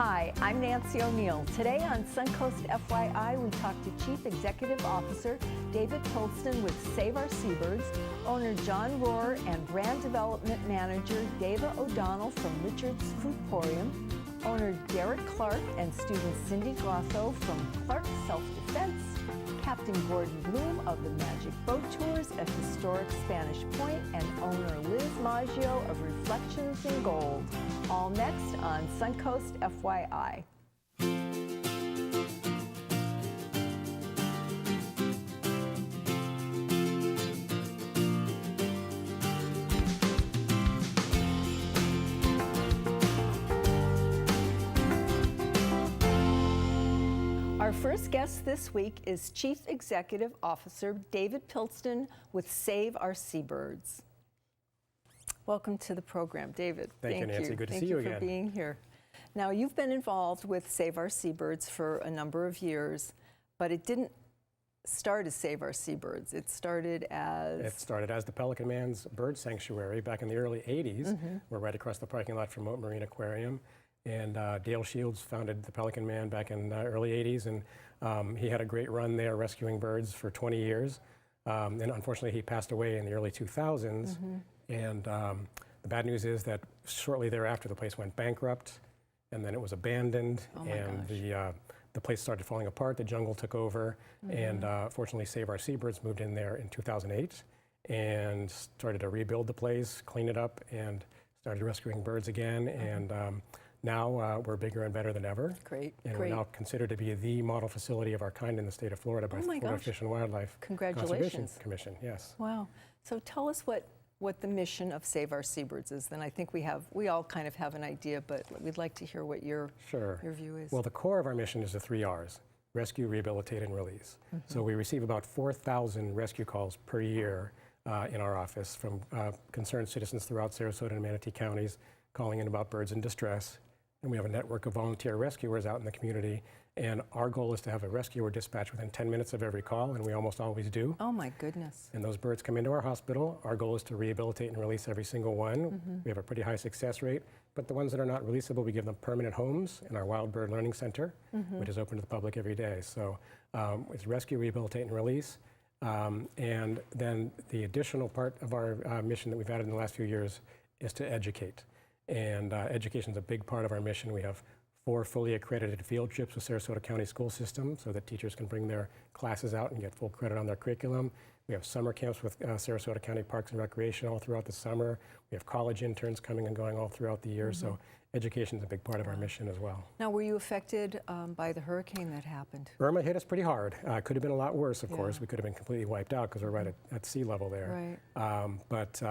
Hi, I'm Nancy O'Neill. Today on Suncoast FYI, we talk to Chief Executive Officer David Pilston with Save Our Seabirds, owner John Rorer, and Brand Development Manager Deva O'Donnell from Richard's Foodporium, owner Derrick Clark and student Cindy Grasso from Clark Self-Defense, Captain Gordon Bloom of the Magic Boat Tours at historic Spanish Point, and owner Liz Maggio of Reflections in Gold. All next on Suncoast FYI. Our first guest this week is Chief Executive Officer David Pilston with Save Our Seabirds. Welcome to the program, David. Thank you, Nancy. Good to see you again. Thank you for being here. Now, you've been involved with Save Our Seabirds for a number of years, but it didn't start as Save Our Seabirds. It started as... It started as the Pelican Man's Bird Sanctuary back in the early 80s. We're right across the parking lot from Moat Marine Aquarium. And Dale Shields founded the Pelican Man back in the early 80s, and he had a great run there rescuing birds for 20 years. And unfortunately, he passed away in the early 2000s. And the bad news is that shortly thereafter, the place went bankrupt, and then it was abandoned, and the place started falling apart. The jungle took over, and fortunately, Save Our Seabirds moved in there in 2008 and started to rebuild the place, clean it up, and started rescuing birds again. And now we're bigger and better than ever. Great, and we're now considered to be the model facility of our kind in the state of Florida by the Florida Fish and Wildlife Conservation Commission. Yes. Wow. So tell us what the mission of Save Our Seabirds is. Then I think we all kind of have an idea, but we'd like to hear what your view is. Well, the core of our mission is the 3 R's: rescue, rehabilitate, and release. So we receive about 4,000 rescue calls per year in our office from concerned citizens throughout Sarasota and Manatee counties calling in about birds in distress. And we have a network of volunteer rescuers out in the community. And our goal is to have a rescuer dispatch within 10 minutes of every call, and we almost always do. Oh my goodness. And those birds come into our hospital. Our goal is to rehabilitate and release every single one. We have a pretty high success rate, but the ones that are not releasable, we give them permanent homes in our Wild Bird Learning Center, which is open to the public every day. So it's rescue, rehabilitate, and release. And then the additional part of our mission that we've added in the last few years is to educate. And education is a big part of our mission. We have 4 fully accredited field trips with Sarasota County school system so that teachers can bring their classes out and get full credit on their curriculum. We have summer camps with Sarasota County Parks and Recreation all throughout the summer. We have college interns coming and going all throughout the year. So education is a big part of our mission as well. Now, were you affected by the hurricane that happened? Irma hit us pretty hard. Could have been a lot worse, of course. We could have been completely wiped out because we're right at sea level there. Right. But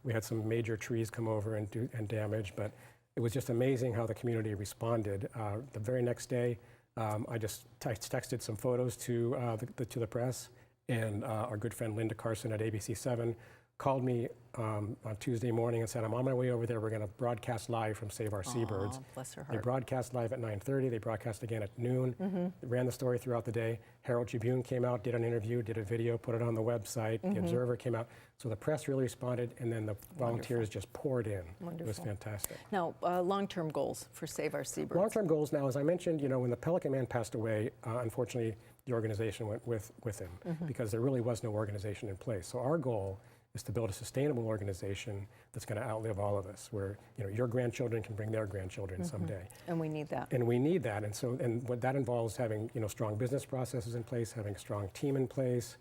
we had some major trees come over and damage, but it was just amazing how the community responded. The very next day, I just texted some photos to the press, and our good friend Linda Carson at ABC7 called me on Tuesday morning and said, I'm on my way over there. We're going to broadcast live from Save Our Seabirds. Bless her heart. They broadcast live at 9:30. They broadcast again at noon. They ran the story throughout the day. Herald Tribune came out, did an interview, did a video, put it on the website. The Observer came out. So the press really responded, and then the volunteers just poured in. It was fantastic. Now, long-term goals for Save Our Seabirds. Long-term goals now, as I mentioned, when the Pelican Man passed away, unfortunately, the organization went with him because there really was no organization in place. So our goal is to build a sustainable organization that's going to outlive all of us, where your grandchildren can bring their grandchildren someday. And we need that. And we need that. And what that involves having strong business processes in place, having a strong team in place,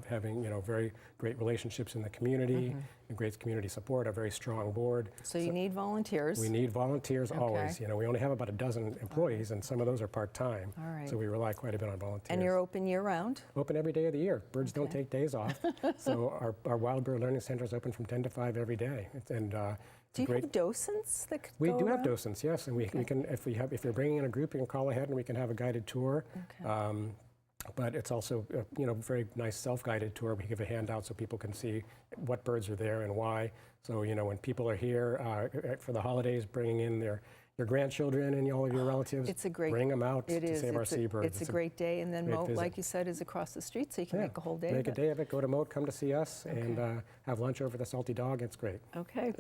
having very great relationships in the community, and great community support, a very strong board. So you need volunteers. We need volunteers always. We only have about a dozen employees, and some of those are part-time. All right. So we rely quite a bit on volunteers. And you're open year-round? Open every day of the year. Birds don't take days off. So our Wild Bird Learning Center is open from 10 to 5 every day. And do you have docents that could We go do around? have docents, yes. And we can, if you're bringing in a group, you can call ahead and we can have a guided tour. But it's also a very nice self-guided tour. We give a handout so people can see what birds are there and why. So when people are here for the holidays, bringing in their grandchildren and all of your relatives, bring them out to Save Our Seabirds. It's a great day, and then Moat, like you said, is across the street, so you can make a whole day. Make a day of it. Go to Moat, come to see us, and have lunch over the Salty Dog. It's great. Okay.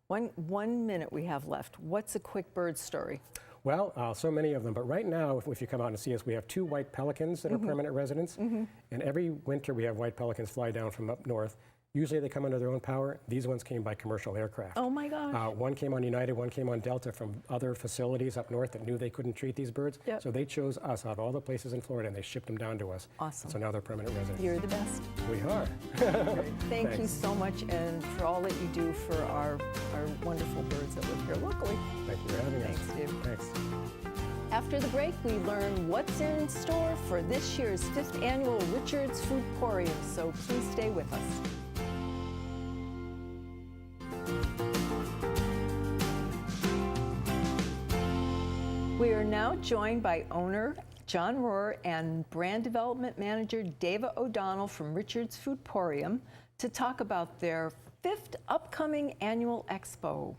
One minute we have left. What's a quick bird story? Well, so many of them, but right now, if you come out and see us, we have 2 white pelicans that are permanent residents, and every winter we have white pelicans fly down from up north. Usually they come under their own power. These ones came by commercial aircraft. Oh my gosh. One came on United, one came on Delta from other facilities up north that knew they couldn't treat these birds. Yep. So they chose us out of all the places in Florida and they shipped them down to us. Awesome. So now they're permanent residents. You're the best. We are. Thank you so much, and for all that you do for our wonderful birds that live here locally. Thank you for having us. Thanks, Dave. Thanks. After the break, we learn what's in store for this year's 5th annual Richard's Foodporium, so please stay with us. We are now joined by owner John Rorer and brand development manager Deva O'Donnell from Richard's Foodporium to talk about their 5th upcoming annual Expo.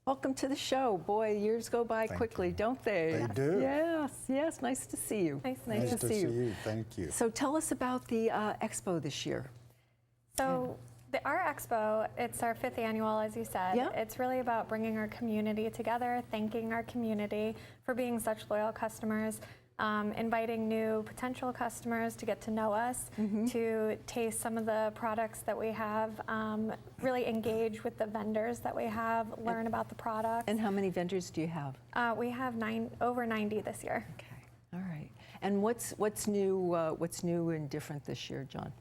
Welcome to the show. Boy, years go by quickly, don't they? They do. Yes, yes, nice to see you. Nice to see you. Thank you. So tell us about the Expo this year. So our Expo, it's our 5th annual, as you said. Yeah. It's really about bringing our community together, thanking our community for being such loyal customers, inviting new potential customers to get to know us, to taste some of the products that we have, really engage with the vendors that we have, learn about the products. And how many vendors do you have? We have over 90 this year. Okay, all right. And what's new and different this year, John?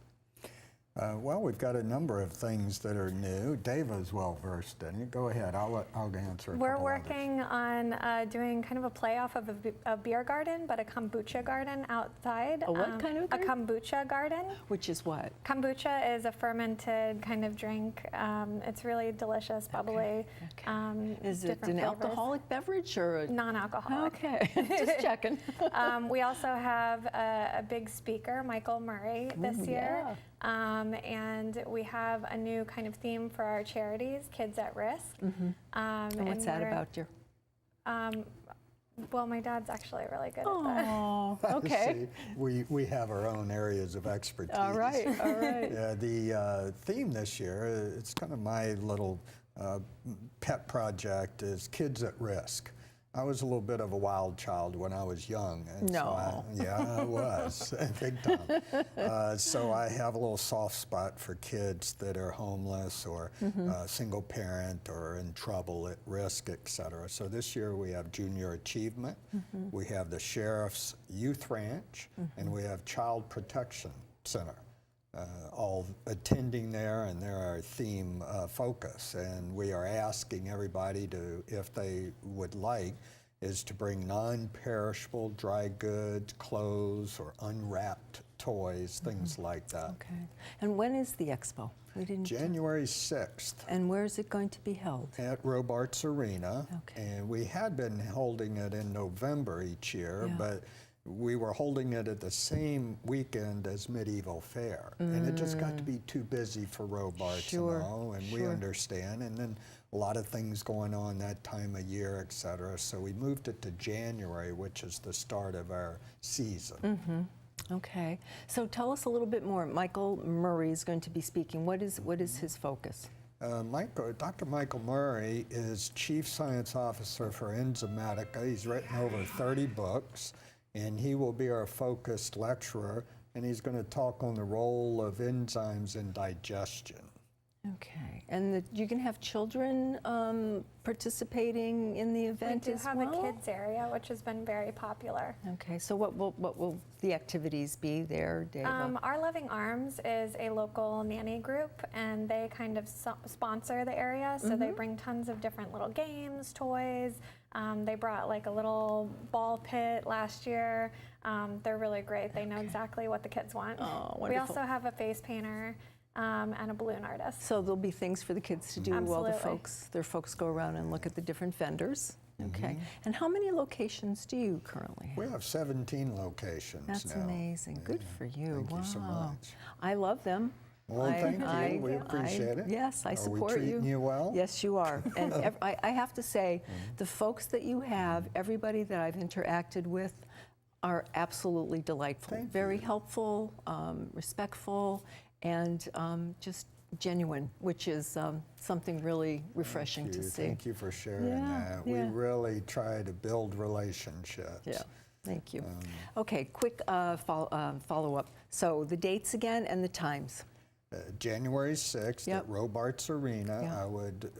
Well, we've got a number of things that are new. Deva's well versed in it. Go ahead. I'll answer. We're working on doing kind of a playoff of a beer garden, but a kombucha garden outside. A what kind of garden? A kombucha garden. Which is what? Kombucha is a fermented kind of drink. It's really delicious, bubbly. Okay. Is it different an flavors. Alcoholic beverage or a Non-alcoholic. Okay, just checking. We also have a big speaker, Michael Murray, this year. Yeah. And we have a new kind of theme for our charities, Kids at Risk. And what's that about, dear? Well, my dad's actually really good at that. Oh, okay. See, we have our own areas of expertise. All right, all right. Yeah, the theme this year, it's kind of my little pet project, is Kids at Risk. I was a little bit of a wild child when I was young. And No. So I was, big time. So I have a little soft spot for kids that are homeless or single parent or in trouble, at risk, et cetera. So this year we have Junior Achievement, we have the Sheriff's Youth Ranch, and we have Child Protection Center. All attending there, and they're our theme focus. And we are asking everybody to, if they would like, is to bring non-perishable dry goods, clothes, or unwrapped toys, things like that. Okay. And when is the expo? We didn't. January 6th. And where is it going to be held? At Robarts Arena. Okay. And we had been holding it in November each year, but we were holding it at the same weekend as Medieval Fair. And it just got to be too busy for Robarts and all, and we understand. And then a lot of things going on that time of year, et cetera. So we moved it to January, which is the start of our season. Okay. So tell us a little bit more. Michael Murray is going to be speaking. What is his focus? Dr. Michael Murray is Chief Science Officer for Enzymatica. He's written over 30 books. And he will be our focused lecturer, and he's going to talk on the role of enzymes in digestion. Okay. And you can have children participating in the event as well? We do have a kids area, which has been very popular. Okay. So what will the activities be there, Deva? Our Loving Arms is a local nanny group, and they kind of sponsor the area. So they bring tons of different little games, toys. They brought like a little ball pit last year. They're really great. They know exactly what the kids want. Oh, wonderful. We also have a face painter and a balloon artist. So there'll be things for the kids to do while their folks go around and look at the different vendors. Okay. And how many locations do you currently have? We have 17 locations That's now. amazing. Good for you. Thank you so much. I love them. Well, thank you. We appreciate it. Yes, I support Are we treating you well? Yes, you are. And I have to say, the folks that you have, everybody that I've interacted with, are absolutely delightful. Very helpful, respectful, and just genuine, which is something really refreshing to see. Thank you for sharing Yeah, that. yeah. We really try to build relationships. Yeah, thank you. Okay, quick follow-up. So the dates again and the times. January 6th Yep. at Robarts Arena. Yeah. I would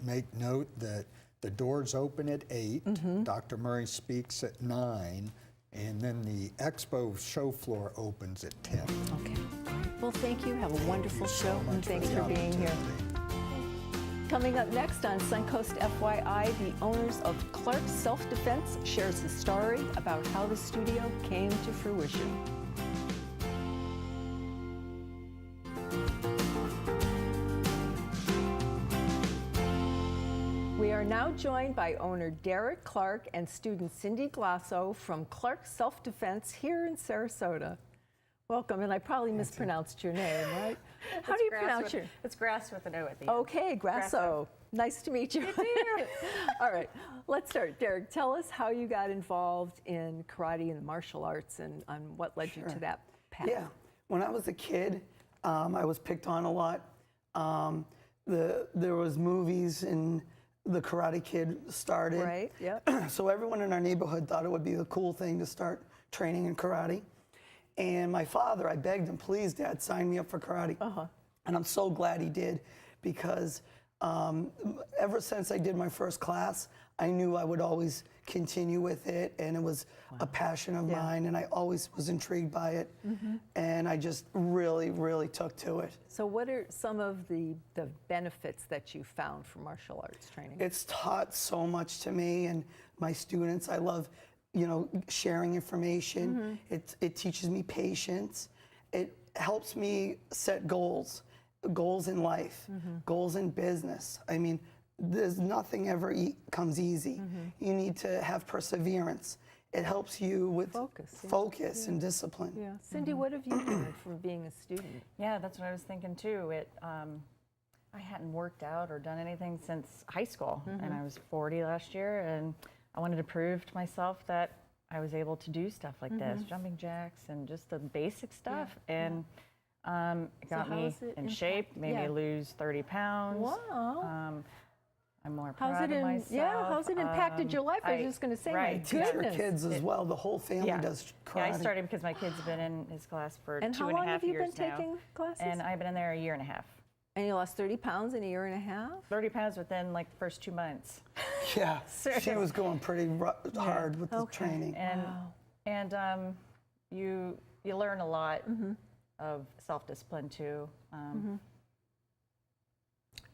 make note that the doors open at 8, Mm-hmm. Dr. Murray speaks at 9, and then the Expo show floor opens at 10. Okay. Well, thank you. Have a wonderful show, and thanks for being here. Coming up next on Suncoast FYI, the owners of Clark's Self-Defense shares the story about how the studio came to fruition. We are now joined by owner Derrick Clark and student Cindy Grasso from Clark's Self-Defense here in Sarasota. Welcome, and I probably mispronounced your name, right? How do you pronounce your? It's Grasso with an O at the end. Okay, Grasso. Nice to meet you. All right, let's start. Derrick, tell us how you got involved in karate and martial arts and what led you to that path. Yeah, when I was a kid, I was picked on a lot. There was movies and the Karate Kid started. Right, yep. So everyone in our neighborhood thought it would be a cool thing to start training in karate. And my father, I begged him, please, Dad, sign me up for karate. And I'm so glad he did, because ever since I did my first class, I knew I would always continue with it, and it was a passion of mine, and I always was intrigued by it, and I just really, really took to it. So what are some of the benefits that you found from martial arts training? It's taught so much to me and my students. I love, sharing information. It teaches me patience. It helps me set goals in life, goals in business. I mean, there's nothing ever comes easy. You need to have perseverance. It helps you with focus and discipline. Yeah. Cindy, what have you learned from being a student? Yeah, that's what I was thinking too. I hadn't worked out or done anything since high school, and I was 40 last year, and I wanted to prove to myself that I was able to do stuff like this, jumping jacks and just the basic stuff, and it got me in shape, made me lose 30 pounds. Wow. I'm more proud of myself. Yeah, how's it impacted your life? I was just going to say, my Teach your goodness. kids as well. The whole family does karate. Yeah, I started because my kid's been in his class for And 2.5 how long have you years been now. taking classes? And I've been in there a year and a half. And you lost 30 pounds in a year and a half? 30 pounds within like the first 2 months. Yeah, she was going pretty hard with the training. And you learn a lot of self-discipline too.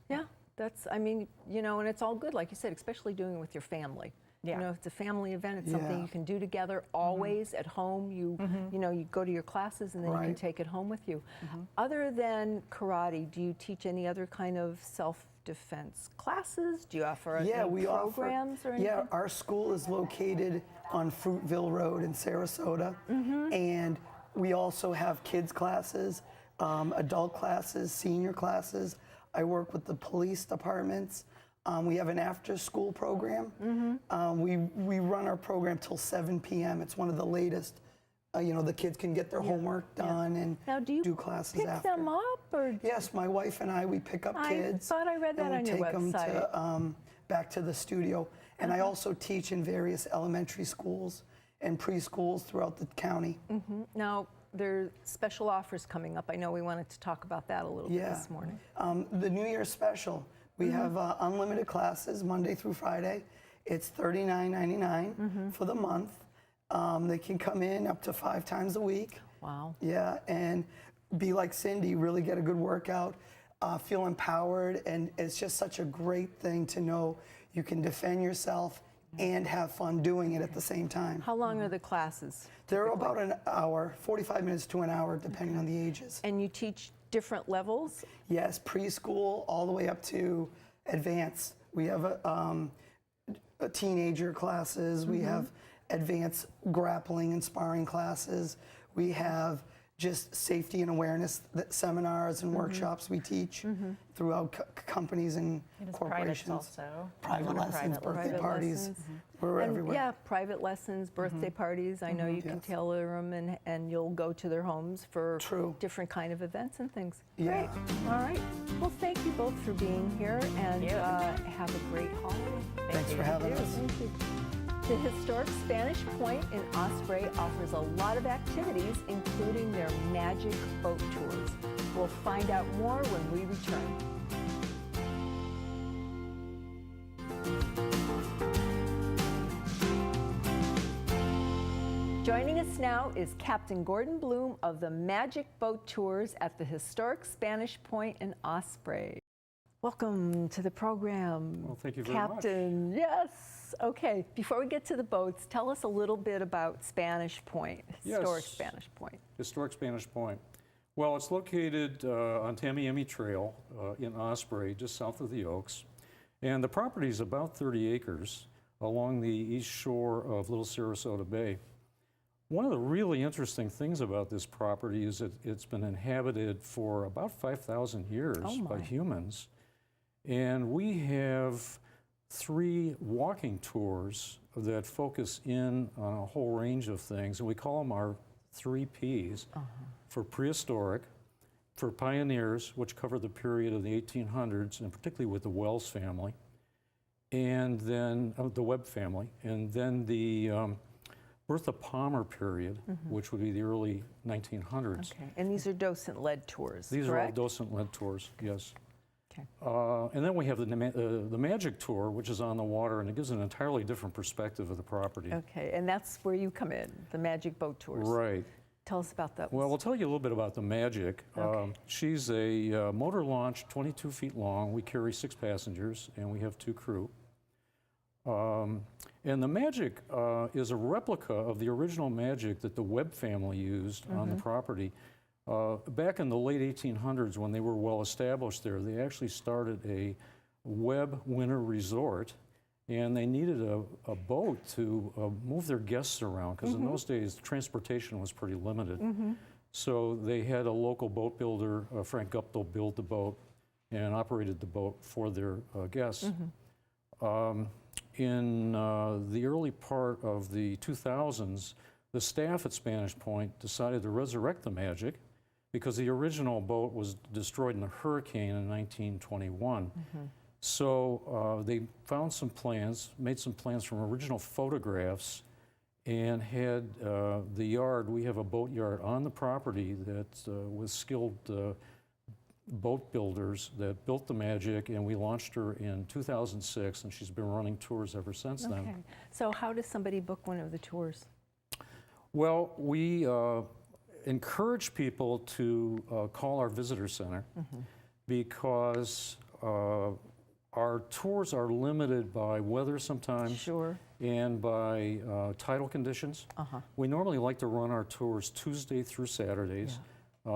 Yeah, and it's all good, like you said, especially doing it with your family. Yeah. It's a family event. It's something you can do together always at home. You go to your classes and then you can take it home with you. Other than karate, do you teach any other kind of self-defense classes? Do you offer any programs or anything? Yeah, our school is located on Fruitville Road in Sarasota, and we also have kids classes, adult classes, senior classes. I work with the police departments. We have an after-school program. We run our program till 7 p.m. It's one of the latest. The kids can get their homework done and now, do you classes pick after. them up? Or? Yes, my wife and I, we pick up kids. I thought I read that on your website. And we take them back to the studio. And I also teach in various elementary schools and preschools throughout the county. Now, there are special offers coming up. I know we wanted to talk about that a little bit this morning. The New Year's special. We have unlimited classes Monday through Friday. It's $39.99 for the month. They can come in up to 5 times a week. Wow. Yeah, and be like Cindy, really get a good workout, feel empowered, and it's just such a great thing to know you can defend yourself and have fun doing it at the same time. How long are the classes? They're about an hour, 45 minutes to an hour, depending on the ages. And you teach different levels? Yes, preschool all the way up to advanced. We have a teenager classes. We have advanced grappling and sparring classes. We have just safety and awareness seminars and workshops we teach throughout companies and It is corporations. privates also. Private lessons, birthday Private parties. lessons. We're And everywhere. yeah, private lessons, birthday parties. I know you can Yes. tailor them, and you'll go to their homes for True. different kind of events and things. Yeah. Great. All right. Well, thank you both for being here, and you. have a great holiday. Thanks for having us. Thank you. The historic Spanish Point in Osprey offers a lot of activities, including their magic boat tours. We'll find out more when we return. Joining us now is Captain Gordon Bloom of the Magic Boat Tours at the historic Spanish Point in Osprey. Welcome to the program. Well, thank you very much. Captain, yes. Okay, before we get to the boats, tell us a little bit about Spanish Point, historic Yes. Spanish Point. Historic Spanish Point. Well, it's located on Tamiami Trail in Osprey, just south of the Oaks. And the property is about 30 acres along the east shore of Little Sarasota Bay. One of the really interesting things about this property is that it's been inhabited for about 5,000 years by humans. And we have 3 walking tours that focus in on a whole range of things, and we call them our 3 Ps for prehistoric, for pioneers, which cover the period of the 1800s, and particularly with the Wells family, and then the Webb family, and then the Bertha Palmer period, which would be the early 1900s. Okay, and these are docent-led tours, These correct? are all docent-led tours, yes. Okay. And then we have the Magic Tour, which is on the water, and it gives an entirely different perspective of the property. Okay, and that's where you come in, the Magic Boat Tours. Right. Tell us about that. Well, we'll tell you a little bit about the Magic. Okay. She's a motor launch, 22 feet long. We carry 6 passengers, and we have 2 crew. And the Magic is a replica of the original Magic that the Webb family used on the property. Back in the late 1800s, when they were well established there, they actually started a Webb winter resort, and they needed a boat to move their guests around, because in those days, transportation was pretty limited. So they had a local boat builder, Frank Guptill, build the boat and operated the boat for their guests. In the early part of the 2000s, the staff at Spanish Point decided to resurrect the Magic because the original boat was destroyed in a hurricane in 1921. So they found some plans, made some plans from original photographs, and had the yard. We have a boat yard on the property that was skilled boat builders that built the Magic, and we launched her in 2006, and she's been running tours ever since then. Okay, so how does somebody book one of the tours? Well, we encourage people to call our visitor center because our tours are limited by weather sometimes Sure. and by tidal conditions. We normally like to run our tours Tuesday through Saturdays.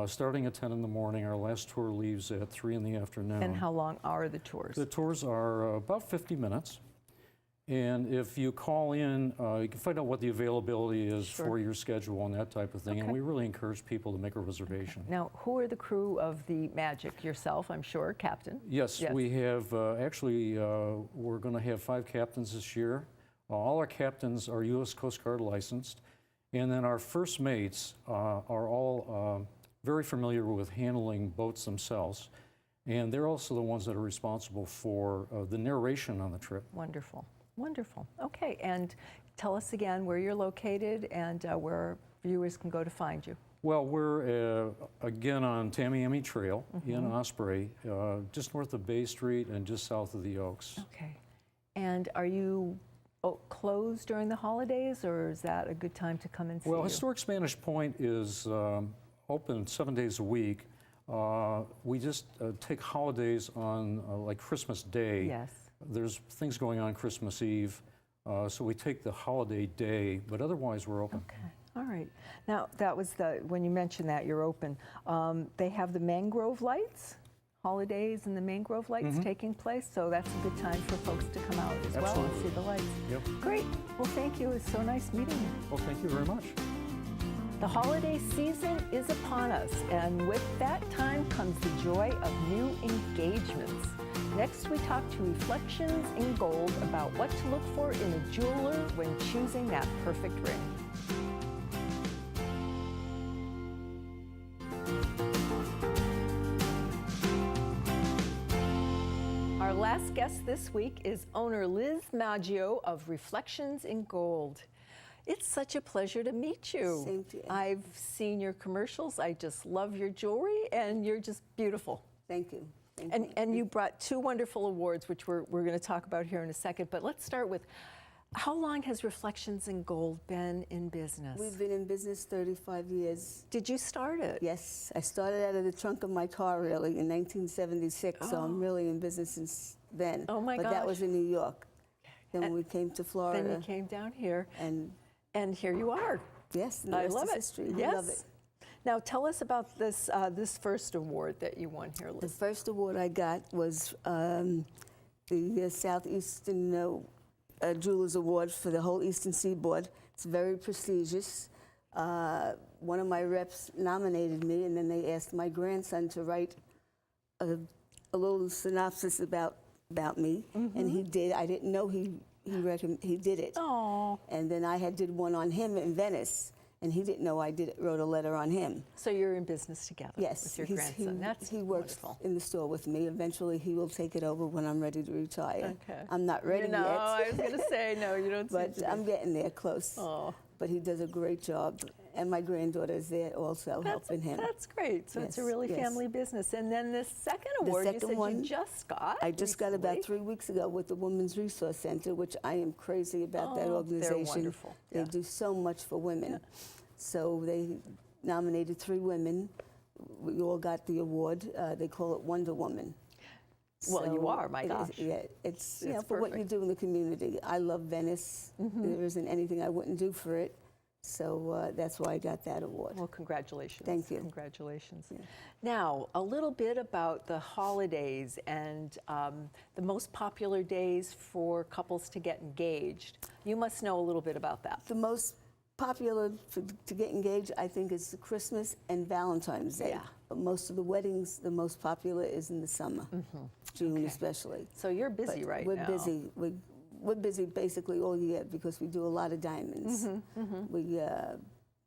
Starting at 10 in the morning. Our last tour leaves at 3 in the afternoon. And how long are the tours? The tours are about 50 minutes. And if you call in, you can find out what the availability is for your schedule and that type of thing. And we really encourage people to make a reservation. Now, who are the crew of the Magic? Yourself, I'm sure, Captain. Yes, we have, actually, we're going to have 5 captains this year. All our captains are U.S. Coast Guard licensed. And then our first mates are all very familiar with handling boats themselves. And they're also the ones that are responsible for the narration on the trip. Wonderful, wonderful. Okay, and tell us again where you're located and where viewers can go to find you. Well, we're again on Tamiami Trail in Osprey, just north of Bay Street and just south of the Oaks. Okay, and are you closed during the holidays, or is that a good time to come and see Well, you? Historic Spanish Point is open 7 days a week. We just take holidays on like Christmas Day. Yes. There's things going on Christmas Eve, so we take the holiday day, but otherwise we're open. Okay, all right. Now, that was when you mentioned that you're open. They have the mangrove lights, holidays and the mangrove lights taking place, so that's a good time for folks to come out as well and see the lights. Yep. Great. Well, thank you. It's so nice meeting you. Well, thank you very much. The holiday season is upon us, and with that time comes the joy of new engagements. Next, we talk to Reflections in Gold about what to look for in a jeweler when choosing that perfect ring. Our last guest this week is owner Liz Maggio of Reflections in Gold. It's such a pleasure to meet you. Same to you. I've seen your commercials. I just love your jewelry, and you're just beautiful. Thank you. And you brought two wonderful awards, which we're going to talk about here in a second. But let's start with, how long has Reflections in Gold been in business? We've been in business 35 years. Did you start it? Yes, I started out of the trunk of my car, really, in 1976, so I'm really in business since then. Oh, my But gosh. that was in New York. Then when we came to Florida. Then you came down here, And here you are. yes, and the I rest love is it. history. Yes. We love it. Now tell us about this this first award that you won here, The Liz. first award I got was the Southeastern Jewelers Award for the whole Eastern Seaboard. It's very prestigious. One of my reps nominated me, and then they asked my grandson to write a little synopsis about me, and he did. I didn't know he did it. Oh, And then I did one on him in Venice, and he didn't know I wrote a letter on him. so you're in business together Yes, with your he's- grandson. That's he works wonderful. in the store with me. Eventually, he will take it over when I'm ready to retire. Okay. I'm not ready No, I yet, was going to say, no, you don't seem but to be. I'm getting there close. Oh. But he does a great job, and my granddaughter is there also helping him. That's great. So it's a Yes, really yes. family business. And then the second award, you second said one, you just got. I just got about recently. 3 weeks ago with the Women's Resource Center, which I am crazy about that Oh, organization. they're wonderful. They Yeah. do so much for women. So they nominated 3 women. We all got the award. They call it Wonder Woman. Well, you are, my it is- gosh. yeah, it's It's for what you perfect. do in the community. I love Venice. There isn't anything I wouldn't do for it. So that's why I got that award. Well, congratulations. Thank you. Congratulations. Now, a little bit about the holidays and the most popular days for couples to get engaged. You must know a little bit about that. The most popular to get engaged, I think, is Christmas and Valentine's Day. Yeah. But most of the weddings, the most popular is in the summer, June especially. So you're busy But right we're now. busy. We're busy basically all year because we do a lot of diamonds.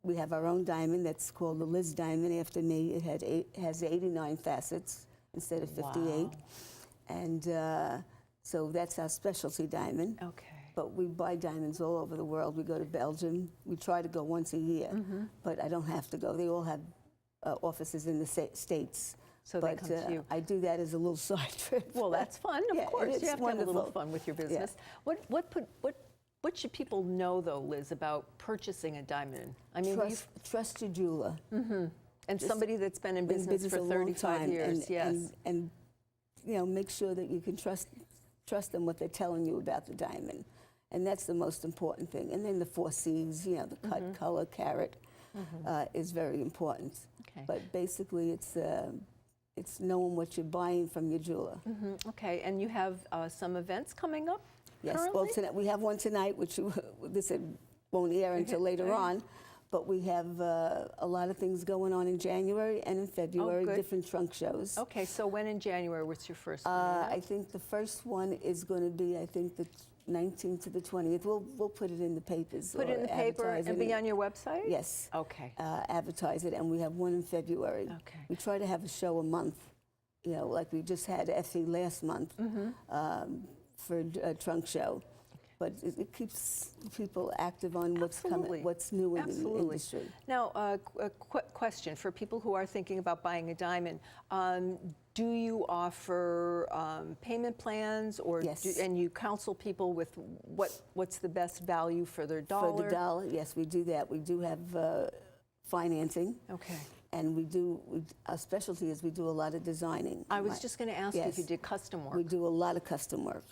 We have our own diamond that's called the Liz Diamond after me. It has 89 facets instead of 58. Wow. And so that's our specialty diamond. Okay. But we buy diamonds all over the world. We go to Belgium. We try to go once a year, but I don't have to go. They all have offices in the States. So they but come to you. I do that as a little side trip. Well, that's fun, of Yeah, course. it's You have to have a little wonderful. fun with your business. What should people know, though, Liz, about purchasing a diamond? I mean, Trust your jeweler. and somebody that's been in Been business for a long 35 time, years, yes. and make sure that you can trust them what they're telling you about the diamond, and that's the most important thing. And then the 4 C's, the cut, color, carat, is very important. Okay. But basically, it's knowing what you're buying from your jeweler. Okay, and you have some events coming up Yes. currently? Well, tonight, we have one tonight, which this won't air until later on. But we have a lot of things going on in January and in February, good. different trunk shows. Okay, so when in January, what's your first one? I think the first one is going to be, I think, the 19th to the 20th. We'll put it in the papers. Put it in the paper advertise and it. be on your website? Yes. Okay. Advertise it, and we have one in February. Okay. We try to have a show a month, like we just had Effie last month for a trunk show. But it keeps people active on what's Absolutely. coming, what's new in the Absolutely. industry. Now, a question for people who are thinking about buying a diamond. Do you offer payment plans, or Yes. and you counsel people with what's the best value for their dollar? For the dollar, yes, we do that. We do have financing. Okay. And our specialty is we do a lot of designing. I was just going to ask you if you Yes. did custom work. We do a lot of custom work.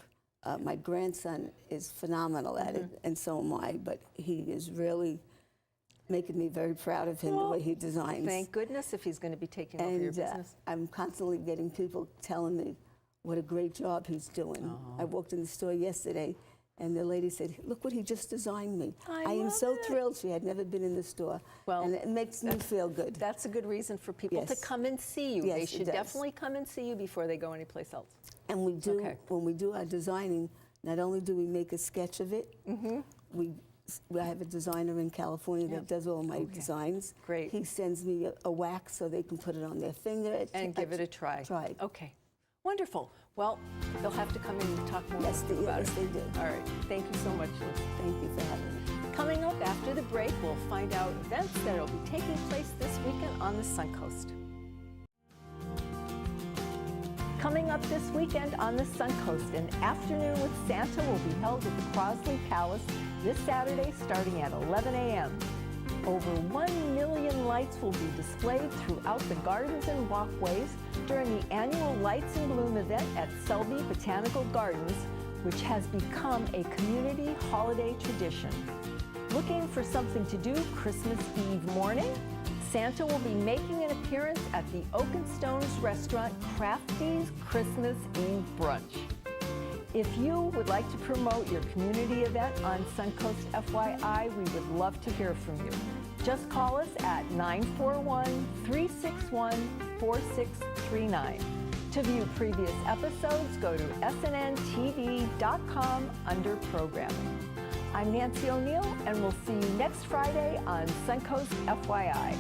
My grandson is phenomenal at it, and so am I, but he is really making me very proud of him, the way he designs. Thank goodness if he's going to be taking over your And business. I'm constantly getting people telling me what a great job he's doing. I walked in the store yesterday, And the lady said, look what he just designed me. I am love so it. thrilled. She had never been in the store. Well, and it makes me feel good. That's a good reason for people to Yes. come and see you. Yes, They it should does. definitely come and see you before they go anyplace else. And we do, Okay. when we do our designing, not only do we make a sketch of it, I have a designer in California that does all my designs. Great. He sends me a wax so they can put it on their finger. And give it a try. Try. Okay. Wonderful. Well, they'll have to come in and talk more Yes, about yes, it. they do. All right. Thank you so much, Liz. Thank you for having me. Coming up after the break, we'll find out events that will be taking place this weekend on the Suncoast. Coming up this weekend on the Suncoast, an afternoon with Santa will be held at the Crosley Palace this Saturday starting at 11 a.m. Over 1 million lights will be displayed throughout the gardens and walkways during the annual Lights in Bloom event at Selby Botanical Gardens, which has become a community holiday tradition. Looking for something to do Christmas Eve morning? Santa will be making an appearance at the Oak and Stones restaurant Crafty's Christmas Eve Brunch. If you would like to promote your community event on Suncoast FYI, we would love to hear from you. Just call us at 941-361-4639. To view previous episodes, go to snntv.com under Programming. I'm Nancy O'Neill, and we'll see you next Friday on Suncoast FYI.